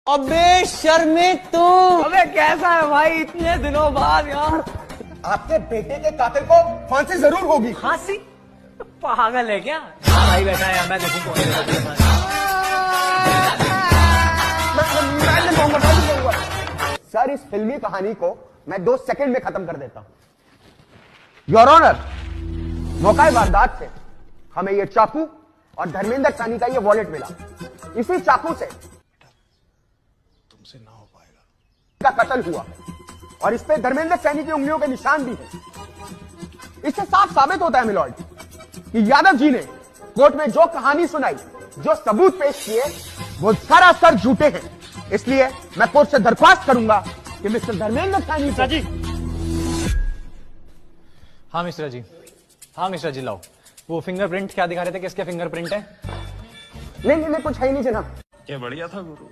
अबे शर्मित तू। अबे कैसा है भाई इतने दिनों बाद यार। आपके बेटे के कातिल को फांसी जरूर होगी। फांसी? पागल है क्या? भाई बैठा है मैं देखूं कौन है। सर इस फिल्मी कहानी को मैं 2 सेकंड में खत्म कर देता हूं। योर ऑनर, मौका वारदात से हमें ये चाकू और धर्मेंद्र सानी का ये वॉलेट मिला। इसी चाकू से तुमसे ना हो पाएगा का कत्ल हुआ और इस पे धर्मेंद्र सैनी की उंगलियों के निशान भी हैं। इससे साफ साबित होता है मिलॉर्ड कि यादव जी ने कोर्ट में जो कहानी सुनाई, जो सबूत पेश किए, वो सरासर झूठे हैं। इसलिए मैं कोर्ट से दरख्वास्त करूंगा कि मिस्टर धर्मेंद्र सैनी जी। हाँ मिश्रा जी, हाँ मिश्रा जी लाओ वो फिंगरप्रिंट। क्या दिखा रहे थे? किसके फिंगरप्रिंट है? नहीं कुछ है ही नहीं जनाब। क्या बढ़िया था गुरु।